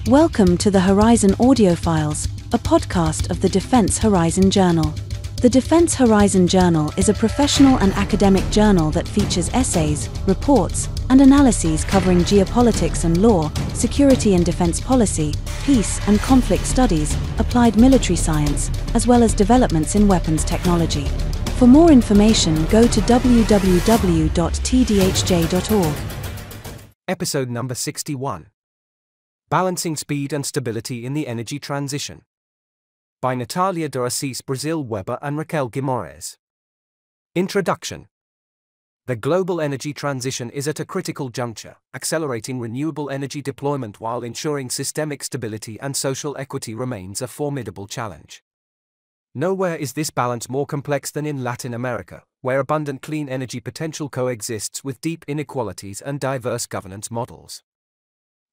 Welcome to the Horizon Audiofiles, a podcast of the Defense Horizon Journal. The Defense Horizon Journal is a professional and academic journal that features essays, reports, and analyses covering geopolitics and law, security and defense policy, peace and conflict studies, applied military science, as well as developments in weapons technology. For more information, go to www.tdhj.org. Episode number 61. Balancing Speed and Stability in the Energy Transition. By Natalia de Assis Brazil Weber and Raquel Guimaraes. Introduction. The global energy transition is at a critical juncture, accelerating renewable energy deployment while ensuring systemic stability and social equity remains a formidable challenge. Nowhere is this balance more complex than in Latin America, where abundant clean energy potential coexists with deep inequalities and diverse governance models.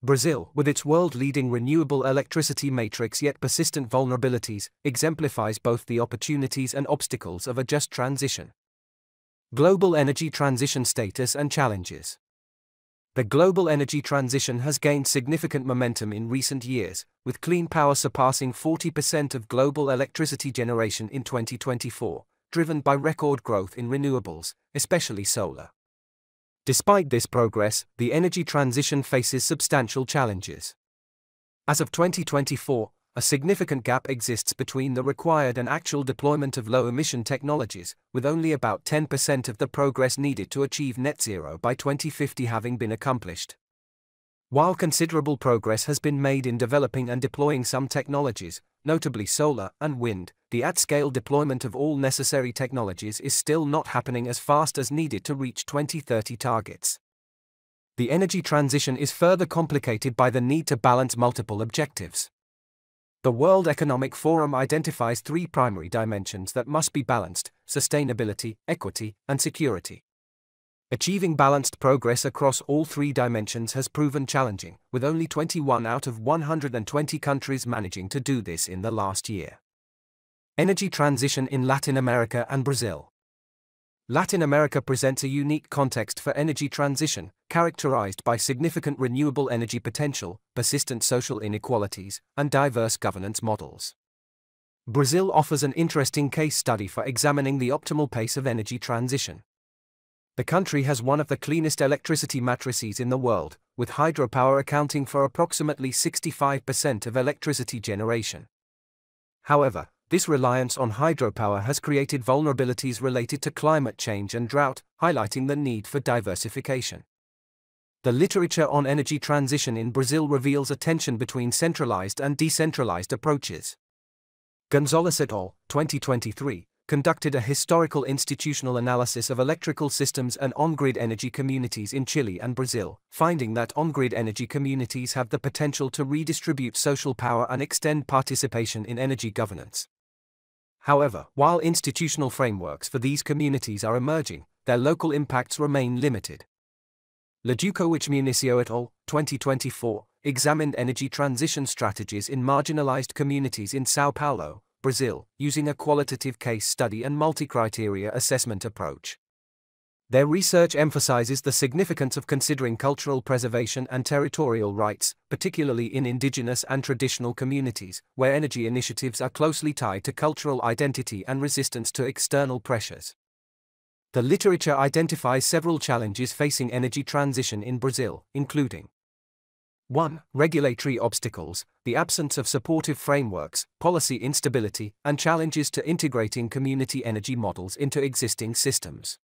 Brazil, with its world-leading renewable electricity matrix yet persistent vulnerabilities, exemplifies both the opportunities and obstacles of a just transition. Global energy transition status and challenges. The global energy transition has gained significant momentum in recent years, with clean power surpassing 40% of global electricity generation in 2024, driven by record growth in renewables, especially solar. Despite this progress, the energy transition faces substantial challenges. As of 2024, a significant gap exists between the required and actual deployment of low-emission technologies, with only about 10% of the progress needed to achieve net zero by 2050 having been accomplished. While considerable progress has been made in developing and deploying some technologies, notably solar and wind, the at-scale deployment of all necessary technologies is still not happening as fast as needed to reach 2030 targets. The energy transition is further complicated by the need to balance multiple objectives. The World Economic Forum identifies three primary dimensions that must be balanced: sustainability, equity, and security. Achieving balanced progress across all three dimensions has proven challenging, with only 21 out of 120 countries managing to do this in the last year. Energy transition in Latin America and Brazil. Latin America presents a unique context for energy transition, characterized by significant renewable energy potential, persistent social inequalities, and diverse governance models. Brazil offers an interesting case study for examining the optimal pace of energy transition. The country has one of the cleanest electricity matrices in the world, with hydropower accounting for approximately 65% of electricity generation. However, this reliance on hydropower has created vulnerabilities related to climate change and drought, highlighting the need for diversification. The literature on energy transition in Brazil reveals a tension between centralized and decentralized approaches. Gonzalez et al., 2023, conducted a historical institutional analysis of electrical systems and on-grid energy communities in Chile and Brazil, finding that on-grid energy communities have the potential to redistribute social power and extend participation in energy governance. However, while institutional frameworks for these communities are emerging, their local impacts remain limited. Ledukowicz Municio et al., 2024, examined energy transition strategies in marginalized communities in São Paulo, Brazil, using a qualitative case study and multi-criteria assessment approach. Their research emphasizes the significance of considering cultural preservation and territorial rights, particularly in indigenous and traditional communities, where energy initiatives are closely tied to cultural identity and resistance to external pressures. The literature identifies several challenges facing energy transition in Brazil, including 1. Regulatory obstacles, the absence of supportive frameworks, policy instability, and challenges to integrating community energy models into existing systems.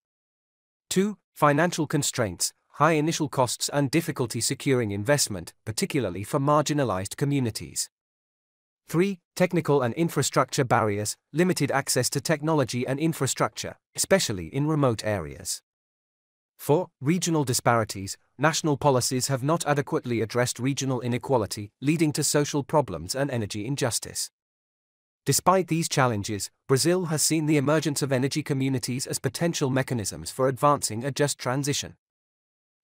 2. Financial constraints, high initial costs and difficulty securing investment, particularly for marginalized communities. 3. Technical and infrastructure barriers, limited access to technology and infrastructure, especially in remote areas. 4. Regional disparities, national policies have not adequately addressed regional inequality, leading to social problems and energy injustice. Despite these challenges, Brazil has seen the emergence of energy communities as potential mechanisms for advancing a just transition.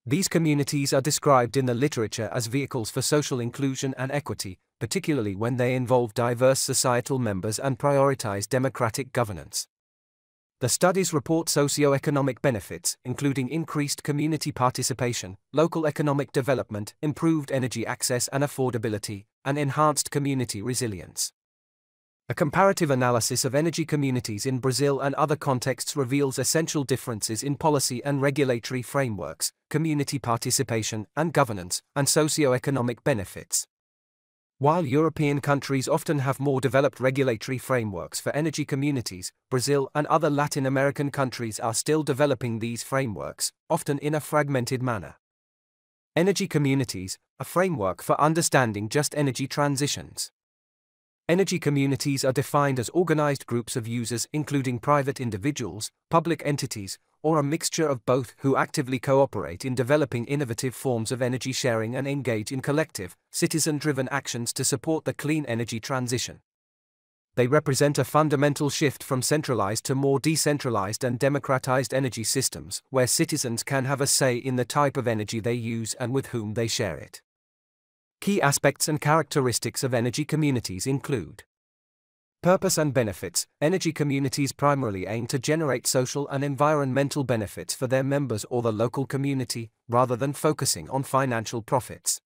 These communities are described in the literature as vehicles for social inclusion and equity, particularly when they involve diverse societal members and prioritize democratic governance. The studies report socio-economic benefits, including increased community participation, local economic development, improved energy access and affordability, and enhanced community resilience. A comparative analysis of energy communities in Brazil and other contexts reveals essential differences in policy and regulatory frameworks, community participation and governance, and socio-economic benefits. While European countries often have more developed regulatory frameworks for energy communities, Brazil and other Latin American countries are still developing these frameworks, often in a fragmented manner. Energy communities, a framework for understanding just energy transitions. Energy communities are defined as organized groups of users including private individuals, public entities, or a mixture of both who actively cooperate in developing innovative forms of energy sharing and engage in collective, citizen-driven actions to support the clean energy transition. They represent a fundamental shift from centralized to more decentralized and democratized energy systems, where citizens can have a say in the type of energy they use and with whom they share it. Key aspects and characteristics of energy communities include: purpose and benefits. Energy communities primarily aim to generate social and environmental benefits for their members or the local community, rather than focusing on financial profits.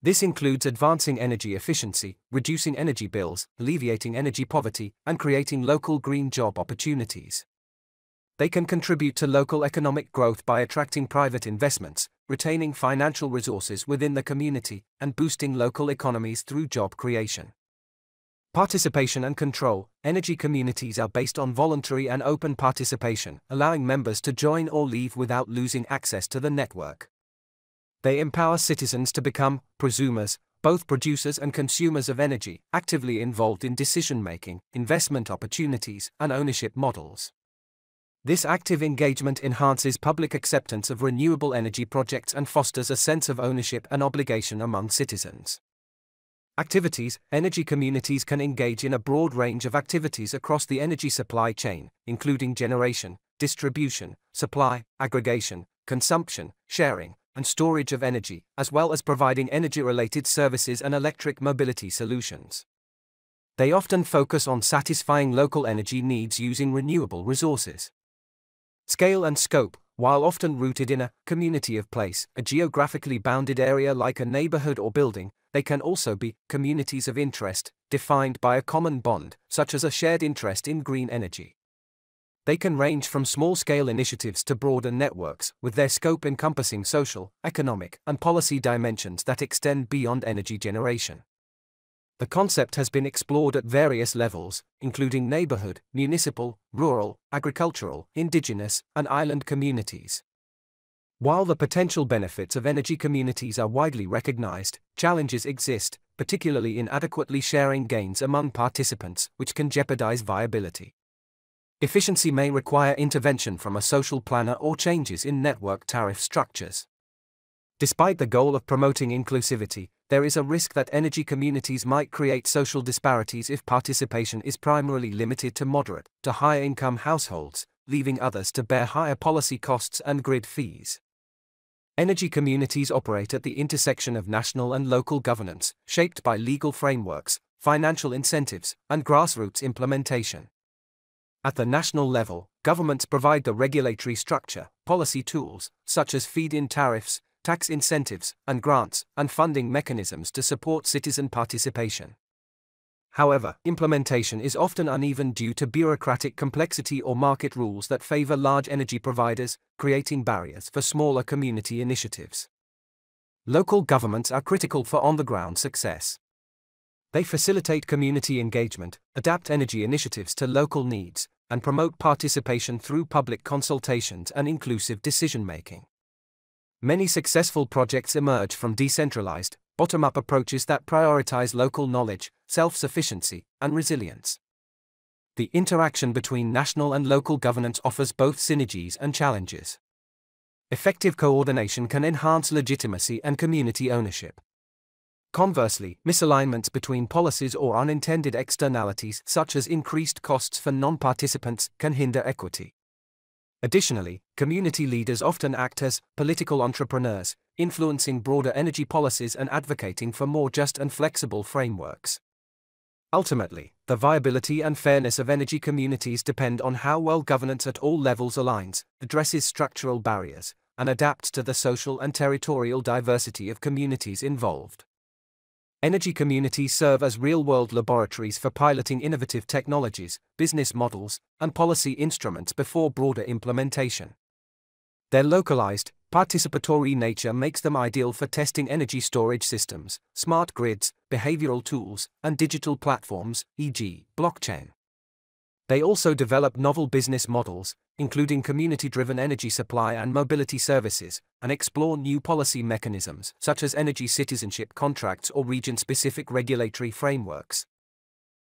This includes advancing energy efficiency, reducing energy bills, alleviating energy poverty, and creating local green job opportunities. They can contribute to local economic growth by attracting private investments, retaining financial resources within the community, and boosting local economies through job creation. Participation and control. Energy communities are based on voluntary and open participation, allowing members to join or leave without losing access to the network. They empower citizens to become prosumers, both producers and consumers of energy, actively involved in decision-making, investment opportunities, and ownership models. This active engagement enhances public acceptance of renewable energy projects and fosters a sense of ownership and obligation among citizens. Activities. Energy communities can engage in a broad range of activities across the energy supply chain, including generation, distribution, supply, aggregation, consumption, sharing, and storage of energy, as well as providing energy-related services and electric mobility solutions. They often focus on satisfying local energy needs using renewable resources. Scale and scope. While often rooted in a community of place, a geographically bounded area like a neighborhood or building, they can also be communities of interest, defined by a common bond, such as a shared interest in green energy. They can range from small-scale initiatives to broader networks, with their scope encompassing social, economic, and policy dimensions that extend beyond energy generation. The concept has been explored at various levels, including neighborhood, municipal, rural, agricultural, indigenous, and island communities. While the potential benefits of energy communities are widely recognized, challenges exist, particularly in adequately sharing gains among participants, which can jeopardize viability. Efficiency may require intervention from a social planner or changes in network tariff structures. Despite the goal of promoting inclusivity, there is a risk that energy communities might create social disparities if participation is primarily limited to moderate to high-income households, leaving others to bear higher policy costs and grid fees. Energy communities operate at the intersection of national and local governance, shaped by legal frameworks, financial incentives, and grassroots implementation. At the national level, governments provide the regulatory structure, policy tools, such as feed-in tariffs, tax incentives, and grants, and funding mechanisms to support citizen participation. However, implementation is often uneven due to bureaucratic complexity or market rules that favor large energy providers, creating barriers for smaller community initiatives. Local governments are critical for on-the-ground success. They facilitate community engagement, adapt energy initiatives to local needs, and promote participation through public consultations and inclusive decision-making. Many successful projects emerge from decentralized, bottom-up approaches that prioritize local knowledge, self-sufficiency, and resilience. The interaction between national and local governance offers both synergies and challenges. Effective coordination can enhance legitimacy and community ownership. Conversely, misalignments between policies or unintended externalities such as increased costs for non-participants can hinder equity. Additionally, community leaders often act as political entrepreneurs, influencing broader energy policies and advocating for more just and flexible frameworks. Ultimately, The viability and fairness of energy communities depend on how well governance at all levels aligns, addresses structural barriers, and adapts to the social and territorial diversity of communities involved. Energy communities serve as real-world laboratories for piloting innovative technologies, business models, and policy instruments before broader implementation. Their localized, participatory nature makes them ideal for testing energy storage systems, smart grids, behavioral tools, and digital platforms, e.g., blockchain. They also develop novel business models, including community-driven energy supply and mobility services, and explore new policy mechanisms, such as energy citizenship contracts or region-specific regulatory frameworks.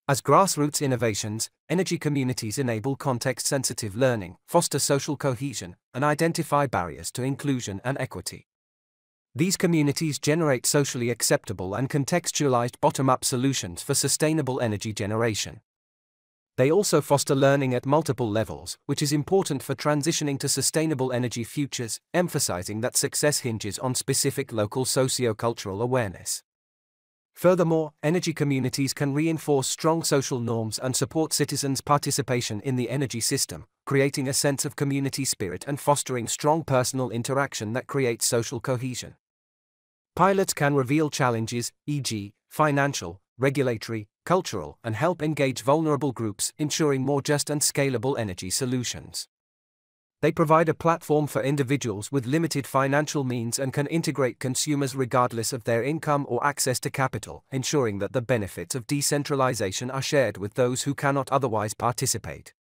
As grassroots innovations, energy communities enable context-sensitive learning, foster social cohesion, and identify barriers to inclusion and equity. These communities generate socially acceptable and contextualized bottom-up solutions for sustainable energy generation. They also foster learning at multiple levels, which is important for transitioning to sustainable energy futures, emphasizing that success hinges on specific local socio-cultural awareness. Furthermore, energy communities can reinforce strong social norms and support citizens' participation in the energy system, creating a sense of community spirit and fostering strong personal interaction that creates social cohesion. Pilots can reveal challenges, e.g., financial, regulatory, cultural, and help engage vulnerable groups, ensuring more just and scalable energy solutions. They provide a platform for individuals with limited financial means and can integrate consumers regardless of their income or access to capital, ensuring that the benefits of decentralization are shared with those who cannot otherwise participate.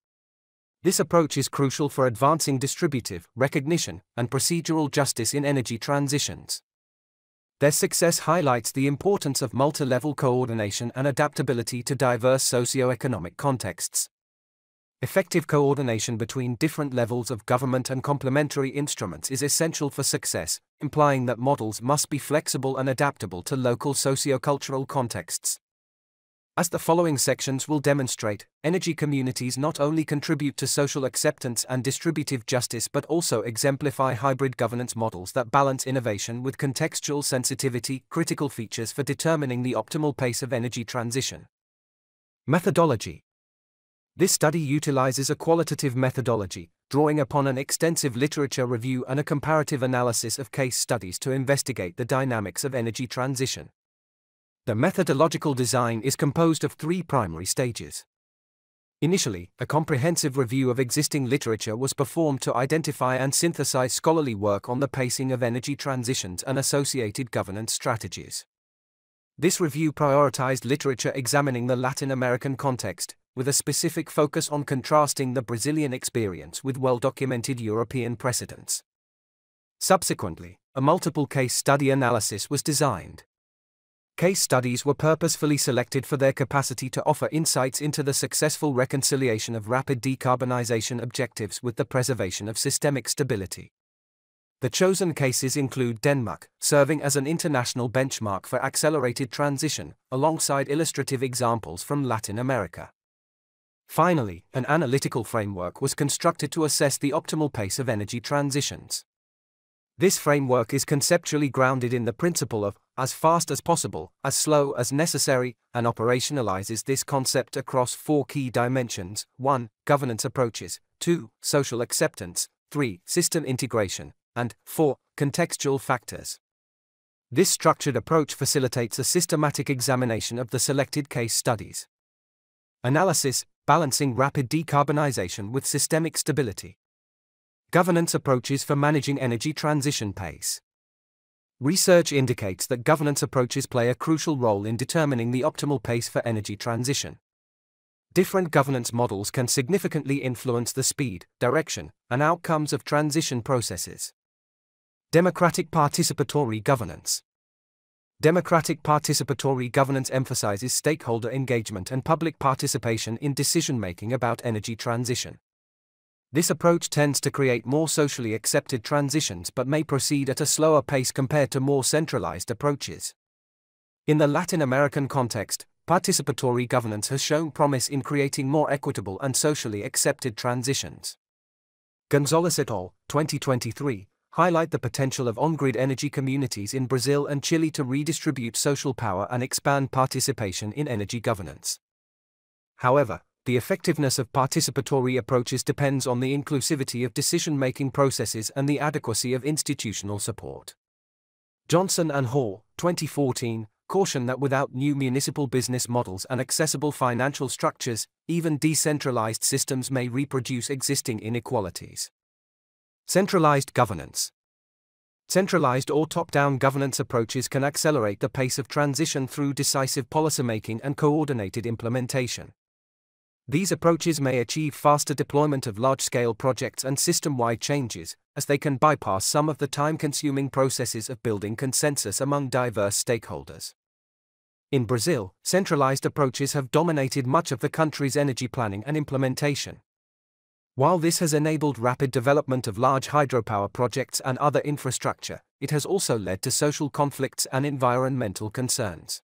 This approach is crucial for advancing distributive, recognition, and procedural justice in energy transitions. Their success highlights the importance of multi-level coordination and adaptability to diverse socio-economic contexts. Effective coordination between different levels of government and complementary instruments is essential for success, implying that models must be flexible and adaptable to local socio-cultural contexts. As the following sections will demonstrate, energy communities not only contribute to social acceptance and distributive justice but also exemplify hybrid governance models that balance innovation with contextual sensitivity, critical features for determining the optimal pace of energy transition. Methodology. This study utilizes a qualitative methodology, drawing upon an extensive literature review and a comparative analysis of case studies to investigate the dynamics of energy transition. The methodological design is composed of three primary stages. Initially, a comprehensive review of existing literature was performed to identify and synthesize scholarly work on the pacing of energy transitions and associated governance strategies. This review prioritized literature examining the Latin American context, with a specific focus on contrasting the Brazilian experience with well-documented European precedents. Subsequently, a multiple case study analysis was designed. Case studies were purposefully selected for their capacity to offer insights into the successful reconciliation of rapid decarbonization objectives with the preservation of systemic stability. The chosen cases include Denmark, serving as an international benchmark for accelerated transition, alongside illustrative examples from Latin America. Finally, an analytical framework was constructed to assess the optimal pace of energy transitions. This framework is conceptually grounded in the principle of as fast as possible, as slow as necessary, and operationalizes this concept across four key dimensions: 1. Governance approaches, 2. Social acceptance, 3. System integration, and 4. Contextual factors. This structured approach facilitates a systematic examination of the selected case studies. Analysis: balancing rapid decarbonization with systemic stability. Governance approaches for managing energy transition pace. Research indicates that governance approaches play a crucial role in determining the optimal pace for energy transition. Different governance models can significantly influence the speed, direction, and outcomes of transition processes. Democratic participatory governance. Democratic participatory governance emphasizes stakeholder engagement and public participation in decision-making about energy transition. This approach tends to create more socially accepted transitions but may proceed at a slower pace compared to more centralized approaches. In the Latin American context, participatory governance has shown promise in creating more equitable and socially accepted transitions. Gonzalez et al., 2023, highlight the potential of on-grid energy communities in Brazil and Chile to redistribute social power and expand participation in energy governance. However, the effectiveness of participatory approaches depends on the inclusivity of decision-making processes and the adequacy of institutional support. Johnson and Hall, 2014, caution that without new municipal business models and accessible financial structures, even decentralized systems may reproduce existing inequalities. Centralized governance. Centralized or top-down governance approaches can accelerate the pace of transition through decisive policymaking and coordinated implementation. These approaches may achieve faster deployment of large-scale projects and system-wide changes, as they can bypass some of the time-consuming processes of building consensus among diverse stakeholders. In Brazil, centralized approaches have dominated much of the country's energy planning and implementation. While this has enabled rapid development of large hydropower projects and other infrastructure, it has also led to social conflicts and environmental concerns.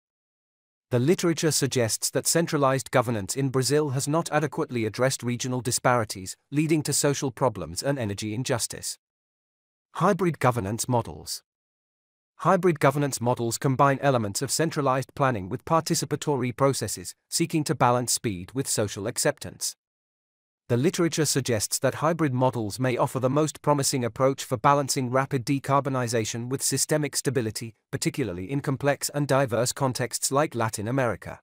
The literature suggests that centralized governance in Brazil has not adequately addressed regional disparities, leading to social problems and energy injustice. Hybrid governance models. Hybrid governance models combine elements of centralized planning with participatory processes, seeking to balance speed with social acceptance. The literature suggests that hybrid models may offer the most promising approach for balancing rapid decarbonization with systemic stability, particularly in complex and diverse contexts like Latin America.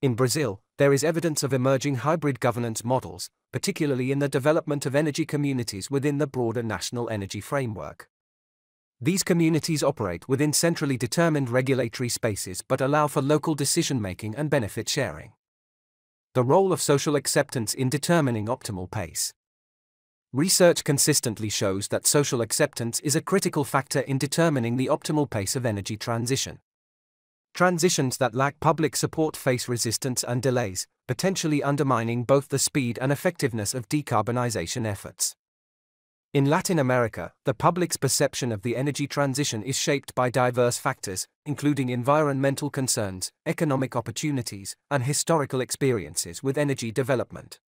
In Brazil, there is evidence of emerging hybrid governance models, particularly in the development of energy communities within the broader national energy framework. These communities operate within centrally determined regulatory spaces but allow for local decision-making and benefit sharing. The role of social acceptance in determining optimal pace. Research consistently shows that social acceptance is a critical factor in determining the optimal pace of energy transition. Transitions that lack public support face resistance and delays, potentially undermining both the speed and effectiveness of decarbonization efforts. In Latin America, the public's perception of the energy transition is shaped by diverse factors, including environmental concerns, economic opportunities, and historical experiences with energy development.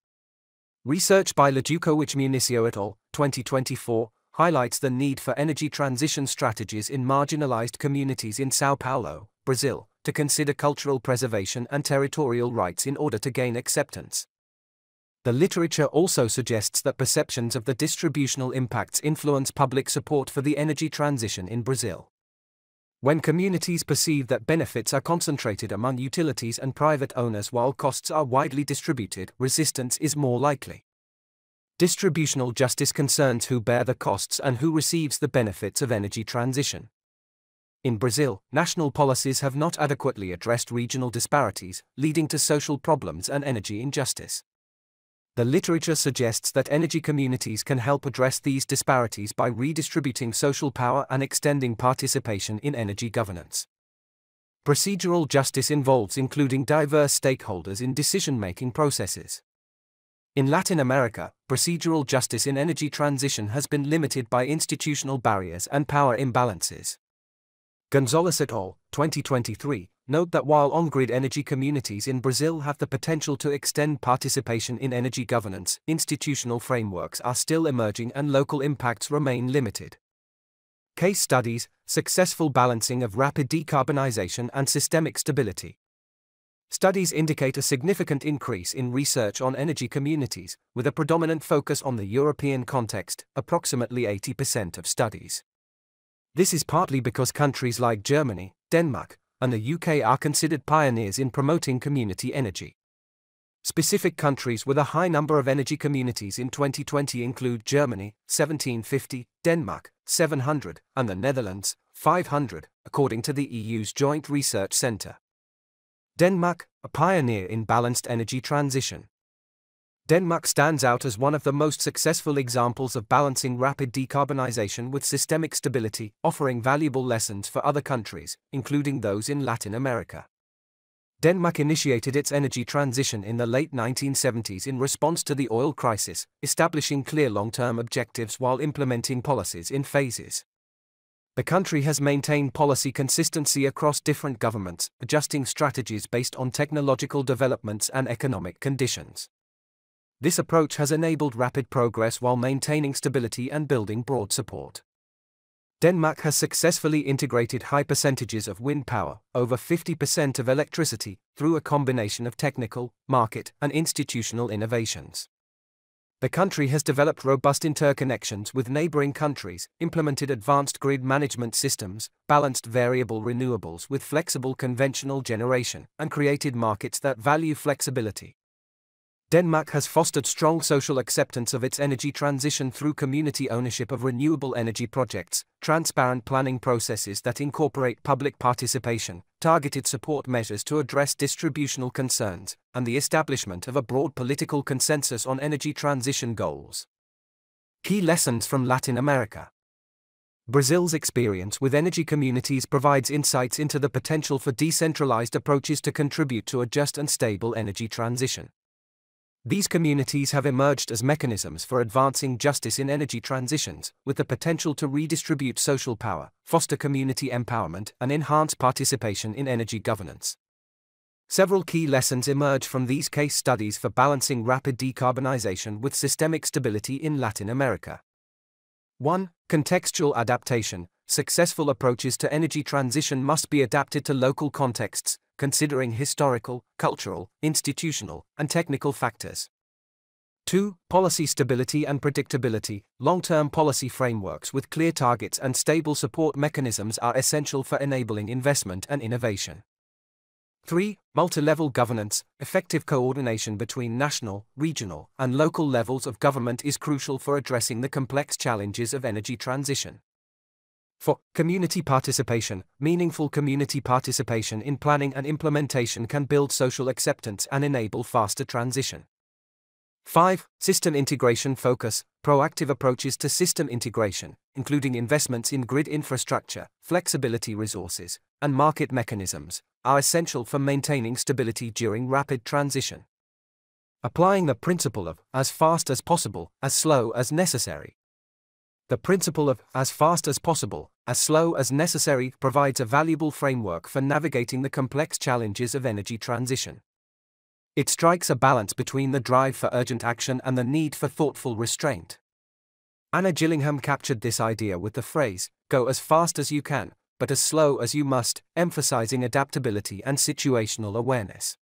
Research by Ledukowicz Municio et al., 2024, highlights the need for energy transition strategies in marginalized communities in São Paulo, Brazil, to consider cultural preservation and territorial rights in order to gain acceptance. The literature also suggests that perceptions of the distributional impacts influence public support for the energy transition in Brazil. When communities perceive that benefits are concentrated among utilities and private owners while costs are widely distributed, resistance is more likely. Distributional justice concerns who bear the costs and who receives the benefits of energy transition. In Brazil, national policies have not adequately addressed regional disparities, leading to social problems and energy injustice. The literature suggests that energy communities can help address these disparities by redistributing social power and extending participation in energy governance. Procedural justice involves including diverse stakeholders in decision-making processes. In Latin America, procedural justice in energy transition has been limited by institutional barriers and power imbalances. Gonzalez et al., 2023, note that while on-grid energy communities in Brazil have the potential to extend participation in energy governance, institutional frameworks are still emerging and local impacts remain limited. Case studies: successful balancing of rapid decarbonization and systemic stability. Studies indicate a significant increase in research on energy communities, with a predominant focus on the European context, approximately 80% of studies. This is partly because countries like Germany, Denmark, and the UK are considered pioneers in promoting community energy. Specific countries with a high number of energy communities in 2020 include Germany, 1750, Denmark, 700, and the Netherlands, 500, according to the EU's Joint Research Centre. Denmark, a pioneer in balanced energy transition. Denmark stands out as one of the most successful examples of balancing rapid decarbonization with systemic stability, offering valuable lessons for other countries, including those in Latin America. Denmark initiated its energy transition in the late 1970s in response to the oil crisis, establishing clear long-term objectives while implementing policies in phases. The country has maintained policy consistency across different governments, adjusting strategies based on technological developments and economic conditions. This approach has enabled rapid progress while maintaining stability and building broad support. Denmark has successfully integrated high percentages of wind power, over 50% of electricity, through a combination of technical, market, and institutional innovations. The country has developed robust interconnections with neighboring countries, implemented advanced grid management systems, balanced variable renewables with flexible conventional generation, and created markets that value flexibility. Denmark has fostered strong social acceptance of its energy transition through community ownership of renewable energy projects, transparent planning processes that incorporate public participation, targeted support measures to address distributional concerns, and the establishment of a broad political consensus on energy transition goals. Key lessons from Latin America. Brazil's experience with energy communities provides insights into the potential for decentralized approaches to contribute to a just and stable energy transition. These communities have emerged as mechanisms for advancing justice in energy transitions, with the potential to redistribute social power, foster community empowerment, and enhance participation in energy governance. Several key lessons emerge from these case studies for balancing rapid decarbonization with systemic stability in Latin America. 1. Contextual adaptation. Successful approaches to energy transition must be adapted to local contexts, considering historical, cultural, institutional, and technical factors. 2. Policy stability and predictability. Long-term policy frameworks with clear targets and stable support mechanisms are essential for enabling investment and innovation. 3. Multi-level governance. Effective coordination between national, regional, and local levels of government is crucial for addressing the complex challenges of energy transition. 4. Community participation. Meaningful community participation in planning and implementation can build social acceptance and enable faster transition. 5. System integration focus. Proactive approaches to system integration, including investments in grid infrastructure, flexibility resources, and market mechanisms, are essential for maintaining stability during rapid transition. Applying the principle of as fast as possible, as slow as necessary. The principle of as fast as possible, as slow as necessary provides a valuable framework for navigating the complex challenges of energy transition. It strikes a balance between the drive for urgent action and the need for thoughtful restraint. Anna Gillingham captured this idea with the phrase, "Go as fast as you can, but as slow as you must," emphasizing adaptability and situational awareness.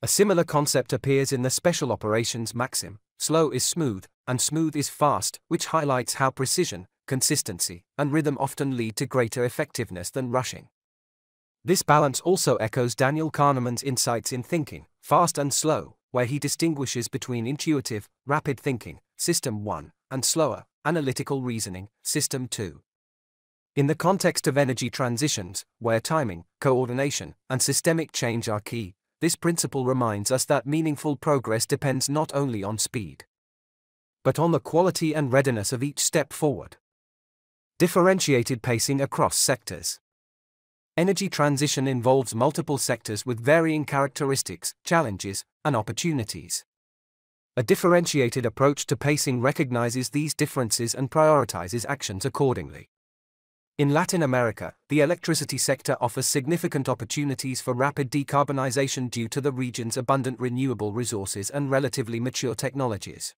A similar concept appears in the special operations maxim, "Slow is smooth, and smooth is fast," which highlights how precision, consistency, and rhythm often lead to greater effectiveness than rushing. This balance also echoes Daniel Kahneman's insights in thinking, fast and slow, where he distinguishes between intuitive, rapid thinking, System 1, and slower, analytical reasoning, System 2. In the context of energy transitions, where timing, coordination, and systemic change are key, this principle reminds us that meaningful progress depends not only on speed, but on the quality and readiness of each step forward. Differentiated pacing across sectors. Energy transition involves multiple sectors with varying characteristics, challenges, and opportunities. A differentiated approach to pacing recognizes these differences and prioritizes actions accordingly. In Latin America, the electricity sector offers significant opportunities for rapid decarbonization due to the region's abundant renewable resources and relatively mature technologies.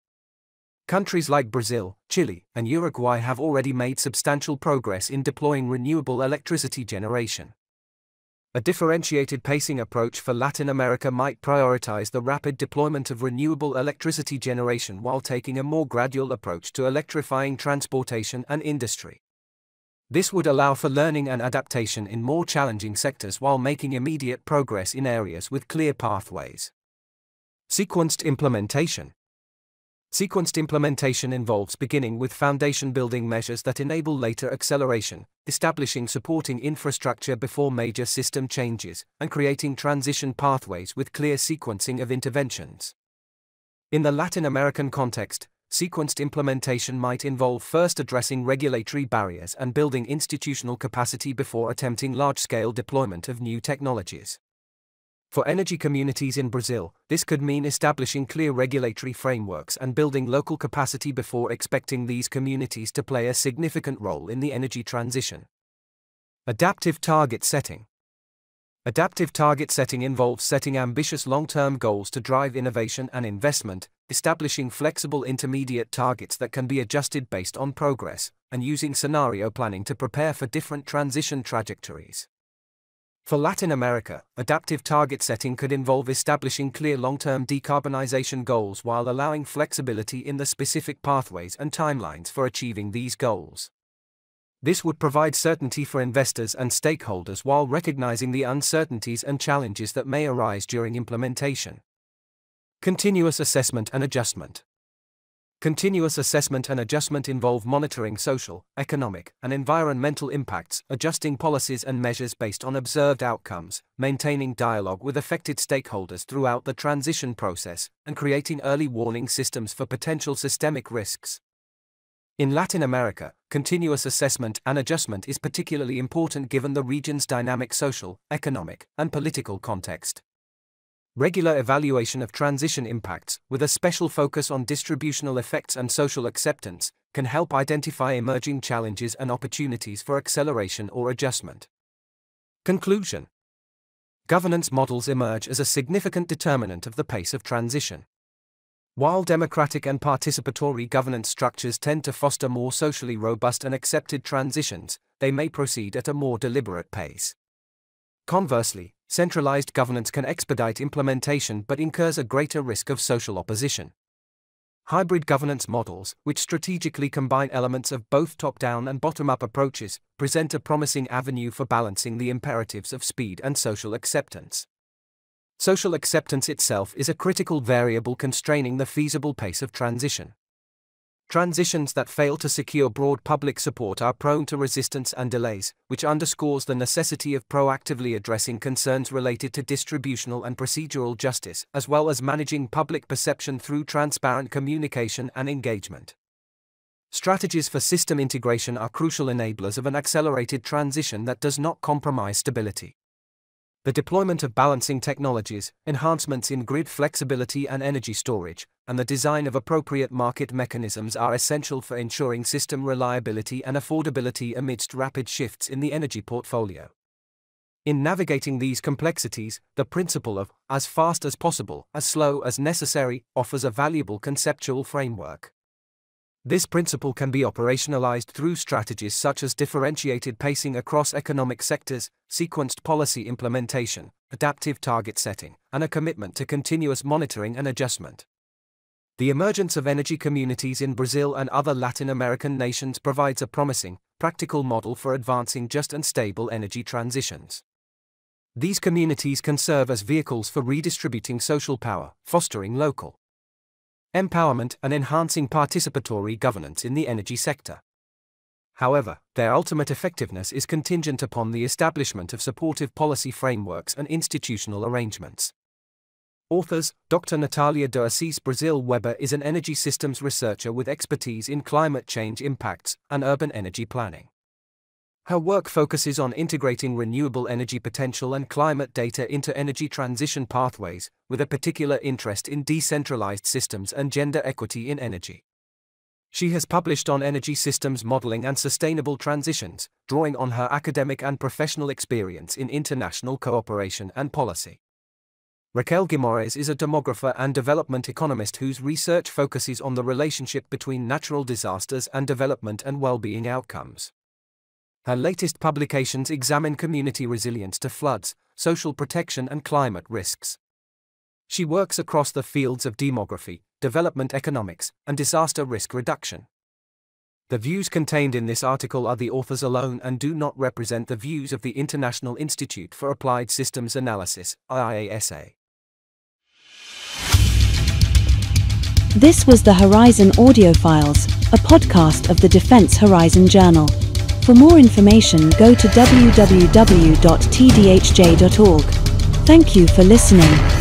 Countries like Brazil, Chile, and Uruguay have already made substantial progress in deploying renewable electricity generation. A differentiated pacing approach for Latin America might prioritize the rapid deployment of renewable electricity generation while taking a more gradual approach to electrifying transportation and industry. This would allow for learning and adaptation in more challenging sectors while making immediate progress in areas with clear pathways. Sequenced implementation. Sequenced implementation involves beginning with foundation-building measures that enable later acceleration, establishing supporting infrastructure before major system changes, and creating transition pathways with clear sequencing of interventions. In the Latin American context, sequenced implementation might involve first addressing regulatory barriers and building institutional capacity before attempting large-scale deployment of new technologies. For energy communities in Brazil, this could mean establishing clear regulatory frameworks and building local capacity before expecting these communities to play a significant role in the energy transition. Adaptive target setting. Adaptive target setting involves setting ambitious long-term goals to drive innovation and investment, establishing flexible intermediate targets that can be adjusted based on progress, and using scenario planning to prepare for different transition trajectories. For Latin America, adaptive target setting could involve establishing clear long-term decarbonization goals while allowing flexibility in the specific pathways and timelines for achieving these goals. This would provide certainty for investors and stakeholders while recognizing the uncertainties and challenges that may arise during implementation. Continuous assessment and adjustment. Continuous assessment and adjustment involve monitoring social, economic, and environmental impacts, adjusting policies and measures based on observed outcomes, maintaining dialogue with affected stakeholders throughout the transition process, and creating early warning systems for potential systemic risks. In Latin America, continuous assessment and adjustment is particularly important given the region's dynamic social, economic, and political context. Regular evaluation of transition impacts, with a special focus on distributional effects and social acceptance, can help identify emerging challenges and opportunities for acceleration or adjustment. Conclusion. Governance models emerge as a significant determinant of the pace of transition. While democratic and participatory governance structures tend to foster more socially robust and accepted transitions, they may proceed at a more deliberate pace. Conversely, centralized governance can expedite implementation but incurs a greater risk of social opposition. Hybrid governance models, which strategically combine elements of both top-down and bottom-up approaches, present a promising avenue for balancing the imperatives of speed and social acceptance. Social acceptance itself is a critical variable constraining the feasible pace of transition. Transitions that fail to secure broad public support are prone to resistance and delays, which underscores the necessity of proactively addressing concerns related to distributional and procedural justice, as well as managing public perception through transparent communication and engagement. Strategies for system integration are crucial enablers of an accelerated transition that does not compromise stability. The deployment of balancing technologies, enhancements in grid flexibility and energy storage, and the design of appropriate market mechanisms are essential for ensuring system reliability and affordability amidst rapid shifts in the energy portfolio. In navigating these complexities, the principle of as fast as possible, as slow as necessary, offers a valuable conceptual framework. This principle can be operationalized through strategies such as differentiated pacing across economic sectors, sequenced policy implementation, adaptive target setting, and a commitment to continuous monitoring and adjustment. The emergence of energy communities in Brazil and other Latin American nations provides a promising, practical model for advancing just and stable energy transitions. These communities can serve as vehicles for redistributing social power, fostering local empowerment, and enhancing participatory governance in the energy sector. However, their ultimate effectiveness is contingent upon the establishment of supportive policy frameworks and institutional arrangements. Authors: Dr. Natalia de Assis Brazil Weber is an energy systems researcher with expertise in climate change impacts and urban energy planning. Her work focuses on integrating renewable energy potential and climate data into energy transition pathways, with a particular interest in decentralized systems and gender equity in energy. She has published on energy systems modeling and sustainable transitions, drawing on her academic and professional experience in international cooperation and policy. Raquel Guimaraes is a demographer and development economist whose research focuses on the relationship between natural disasters and development and well-being outcomes. Her latest publications examine community resilience to floods, social protection and climate risks. She works across the fields of demography, development economics, and disaster risk reduction. The views contained in this article are the author's alone and do not represent the views of the International Institute for Applied Systems Analysis, IISA. This was the Horizon Audiofiles, a podcast of the Defense Horizon Journal. For more information, go to www.tdhj.org. Thank you for listening.